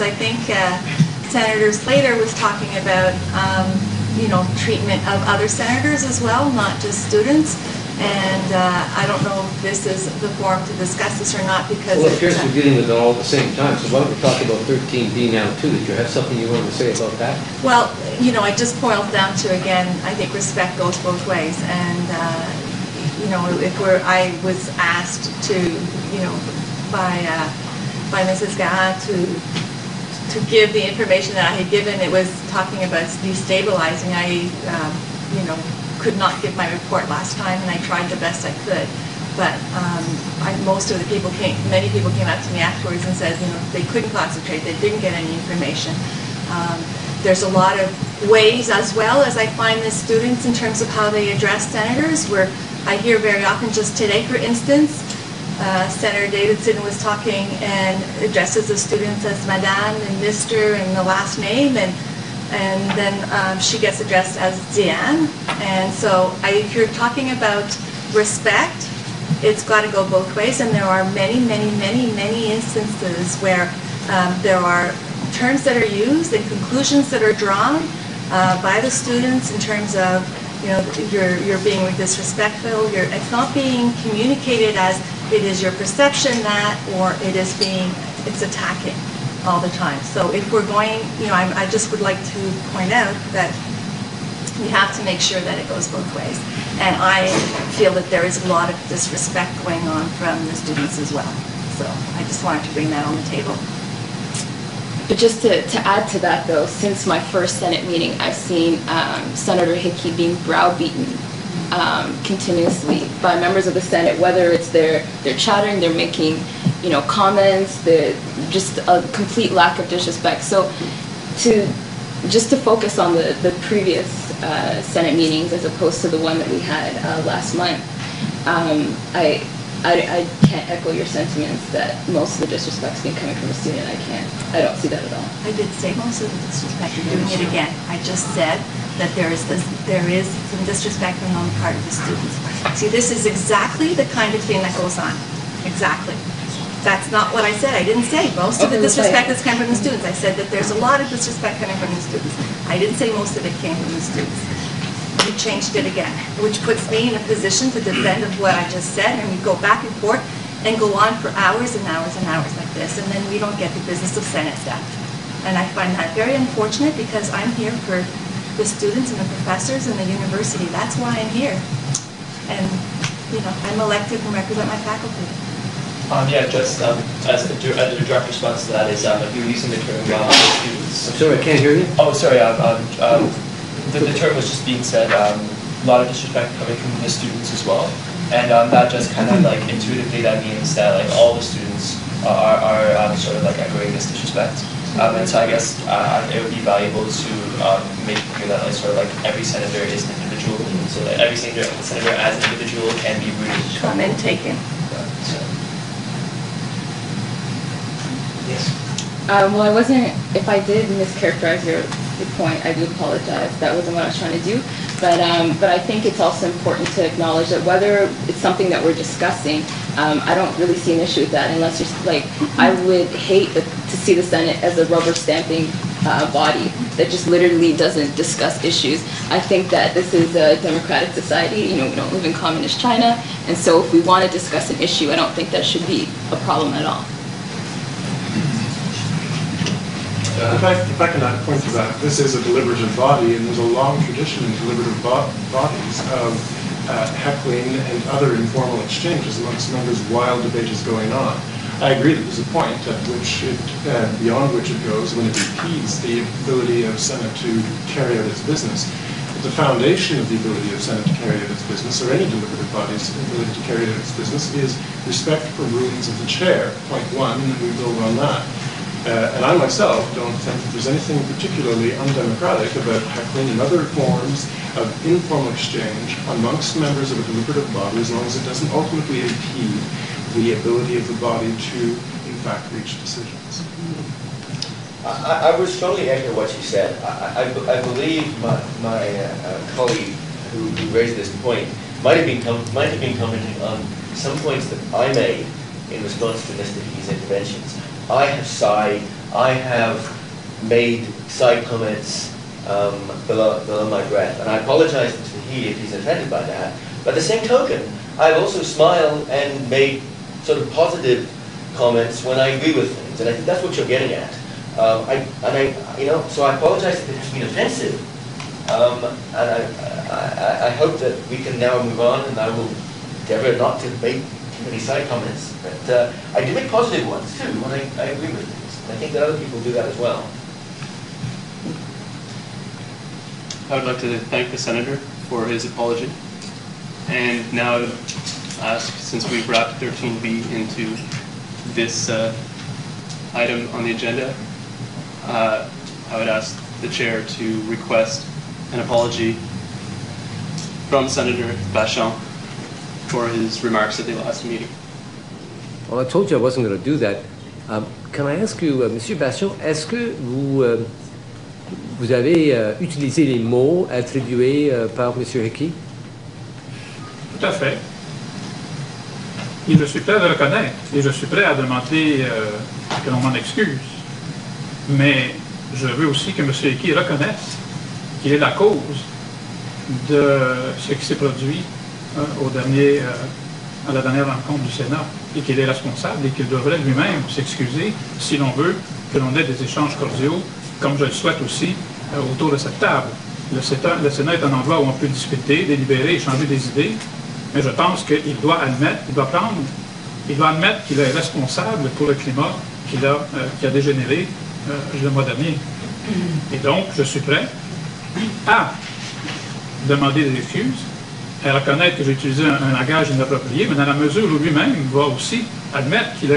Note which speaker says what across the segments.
Speaker 1: I think Senator Slater was talking about, you know, treatment of other senators as well, not just students. And I don't know if this is the forum to discuss this or not, because
Speaker 2: well, it appears we're dealing with it all at the same time. So why don't we talk about 13B now too? Did you have something you wanted to say about that? Well,
Speaker 1: you know, I just boiled down to, again, I think respect goes both ways. And you know, I was asked to, you know, by Mrs. Gahan to give the information that I had given. It was talking about destabilizing. I, you know, could not give my report last time, and I tried the best I could. But most of the people many people came up to me afterwards and said, you know, they couldn't concentrate, they didn't get any information. There's a lot of ways as well as I find the students in terms of how they address senators, where I hear very often, just today for instance, Senator Davidson was talking and addresses the students as Madame and Mr. and the last name, and then she gets addressed as Diane. And so if you're talking about respect, it's got to go both ways, and there are many, many, many, many instances where there are terms that are used and conclusions that are drawn by the students in terms of, you know, you're being disrespectful, it's not being communicated as it is your perception that, or it's attacking all the time. So if we're going, you know, I just would like to point out that we have to make sure that it goes both ways. And I feel that there is a lot of disrespect going on from the students as well. So I just wanted to bring that on the table.
Speaker 3: But just to add to that, though, since my first Senate meeting, I've seen Senator Hickey being browbeaten continuously by members of the Senate, whether it's they're chattering, they're making, you know, comments, just a complete lack of disrespect. So just to focus on the previous Senate meetings as opposed to the one that we had last month, I can't echo your sentiments that most of the disrespect's been coming from a student. I don't see that at all.
Speaker 1: I did say most of the disrespect. You're doing it again. I just said that there is some disrespect on the part of the students. See, this is exactly the kind of thing that goes on. Exactly. That's not what I said. I didn't say most of the disrespect that's coming from the students. I said that there's a lot of disrespect coming from the students. I didn't say most of it came from the students. You changed it again, which puts me in a position to defend of what I just said, and we go back and forth and go on for hours and hours and hours like this, and then we don't get the business of Senate stuff. And I find that very unfortunate, because I'm here for the students and the professors and the university. That's why I'm here. And, you know, I'm elected and represent my faculty.
Speaker 4: Yeah, just as a direct response to that is, if you're using the term students.
Speaker 2: I'm sorry, I can't hear you.
Speaker 4: Oh, sorry. The term was just being said. A lot of disrespect coming from the students as well, and that just kind of like intuitively that means that like all the students are sort of like echoing this disrespect. And so I guess it would be valuable to make clear that like sort of like every senator is an individual, so that every senator as an individual can be rooted.
Speaker 1: Comment taken.
Speaker 4: Yes.
Speaker 3: Well, if I did mischaracterize your point, I do apologize. That wasn't what I was trying to do. But I think it's also important to acknowledge that whether it's something that we're discussing, I don't really see an issue with that, unless you're like, I would hate to see the Senate as a rubber stamping body that just literally doesn't discuss issues. I think that this is a democratic society. You know, we don't live in communist China, and so if we want to discuss an issue, I don't think that should be a problem at all.
Speaker 5: If I can point to that, this is a deliberative body, and there's a long tradition in deliberative bodies of heckling and other informal exchanges amongst members while debate is going on. I agree that there's a point at which beyond which it goes when it impedes the ability of Senate to carry out its business. But the foundation of the ability of Senate to carry out its business, or any deliberative body's ability to carry out its business, is respect for rulings of the chair, point one, and we build on that. And I myself don't think that there's anything particularly undemocratic about heckling and other forms of informal exchange amongst members of a deliberative body, as long as it doesn't ultimately impede the ability of the body to, in fact, reach decisions.
Speaker 6: I would strongly echo what you said. I believe my colleague who raised this point might have been commenting on some points that I made in response to Mr. Hickey's interventions. I have side I have made side comments below my breath, and I apologize to he if he's offended by that. But at the same token, I've also smiled and made sort of positive comments when I agree with things, and I think that's what you're getting at. So I apologize if it's been offensive, and I hope that we can now move on, and I will endeavor not to make too many side comments. But I do make positive ones too when I agree with things. And I think that other people do that as well.
Speaker 7: I would like to thank the Senator for his apology. And now I would ask, since we've wrapped 13B into this item on the agenda, I would ask the Chair to request an apology from Senator Vachon for his remarks at the last meeting.
Speaker 2: Well, I told you I wasn't going to do that. Can I ask you, Monsieur Vachon, est-ce que vous avez utilisé les mots attribués par Monsieur Hickey?
Speaker 8: Tout à fait. Et je suis prêt à le reconnaître. Et je suis prêt à demander que l'on m'en excuse. Mais je veux aussi que M. Hickey reconnaisse qu'il est la cause de ce qui s'est produit à la dernière rencontre du Sénat, et qu'il est responsable et qu'il devrait lui-même s'excuser si l'on veut que l'on ait des échanges cordiaux, comme je le souhaite aussi autour de cette table. Le Sénat est un endroit où on peut discuter, délibérer, échanger des idées, mais je pense qu'il doit admettre, qu'il est responsable pour le climat qui a dégénéré le mois dernier. Et donc, je suis prêt à demander des excuses, à reconnaître que j'ai utilisé un langage inapproprié, mais dans la mesure où lui-même va aussi admettre qu'il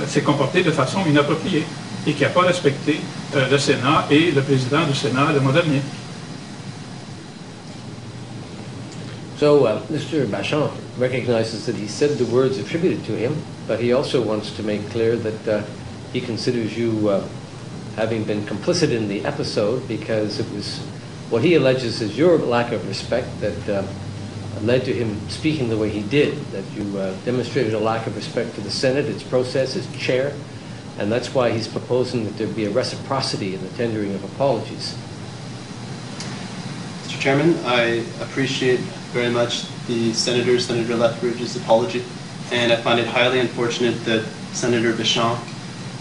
Speaker 8: s'est comporté de façon inappropriée et qu'il n'a pas respecté le Sénat et le président du Sénat le mois dernier.
Speaker 2: So Mr. Vachon recognizes that he said the words attributed to him, but he also wants to make clear that he considers you having been complicit in the episode because it was what he alleges is your lack of respect that led to him speaking the way he did, that you demonstrated a lack of respect for the Senate, its process, its chair, and that's why he's proposing that there be a reciprocity in the tendering of apologies.
Speaker 7: Mr. Chairman, I appreciate very much Senator Lethbridge's apology, and I find it highly unfortunate that Senator Vachon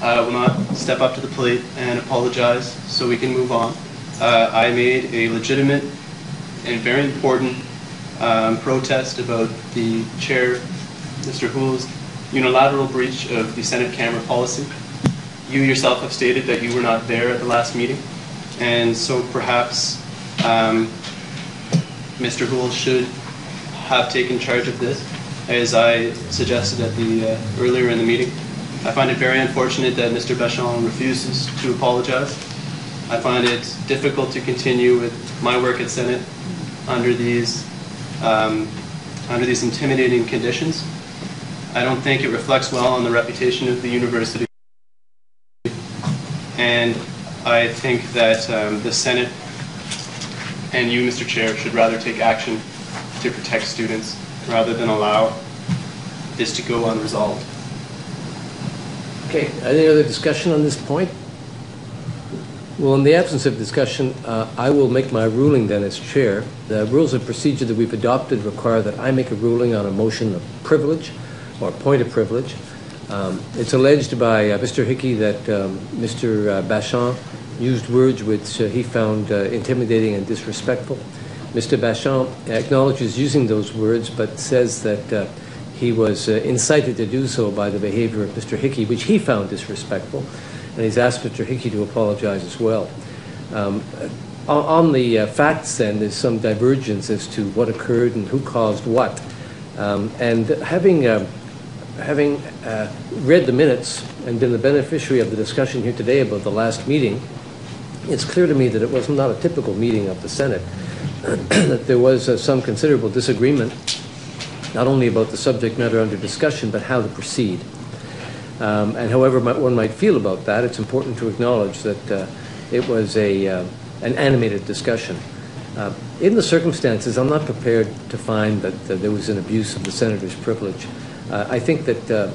Speaker 7: will not step up to the plate and apologize so we can move on. I made a legitimate and very important protest about the Chair, Mr. Houle's unilateral breach of the Senate camera policy. You yourself have stated that you were not there at the last meeting, and so perhaps Mr. Houle should have taken charge of this, as I suggested at earlier in the meeting. I find it very unfortunate that Mr. Vachon refuses to apologize. I find it difficult to continue with my work at Senate under these intimidating conditions. I don't think it reflects well on the reputation of the university. And I think that the Senate and you, Mr. Chair, should rather take action to protect students rather than allow this to go unresolved.
Speaker 2: Okay, any other discussion on this point? Well, in the absence of discussion, I will make my ruling then as chair. The rules of procedure that we've adopted require that I make a ruling on a motion of privilege or point of privilege. It's alleged by Mr. Hickey that Mr. Vachon used words which he found intimidating and disrespectful. Mr. Vachon acknowledges using those words, but says that he was incited to do so by the behavior of Mr. Hickey, which he found disrespectful. And he's asked Mr. Hickey to apologize as well. On the facts, then, there's some divergence as to what occurred and who caused what. And having read the minutes and been the beneficiary of the discussion here today about the last meeting, it's clear to me that it was not a typical meeting of the Senate, that there was some considerable disagreement, not only about the subject matter under discussion, but how to proceed. And however one might feel about that, it's important to acknowledge that it was an animated discussion. In the circumstances, I'm not prepared to find that there was an abuse of the Senator's privilege. I think that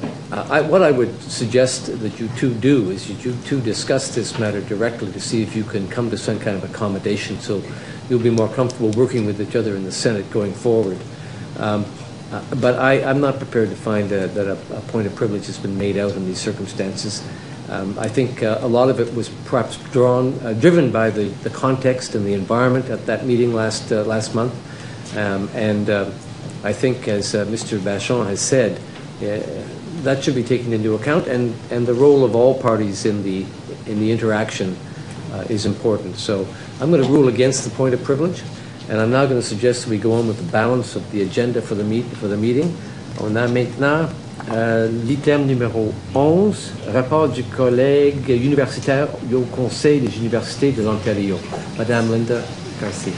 Speaker 2: what I would suggest that you two do is you two discuss this matter directly to see if you can come to some kind of accommodation so you'll be more comfortable working with each other in the Senate going forward. But I'm not prepared to find that a point of privilege has been made out in these circumstances. I think a lot of it was perhaps driven by the context and the environment at that meeting last month. I think, as Mr. Vachon has said, that should be taken into account, and the role of all parties in the interaction is important. So I'm going to rule against the point of privilege, and I'm now going to suggest that we go on with the balance of the agenda for the meeting. On a maintenant l'item numéro 11, rapport du collègue universitaire au Conseil des universités de l'Ontario. Madame Linda Garcia.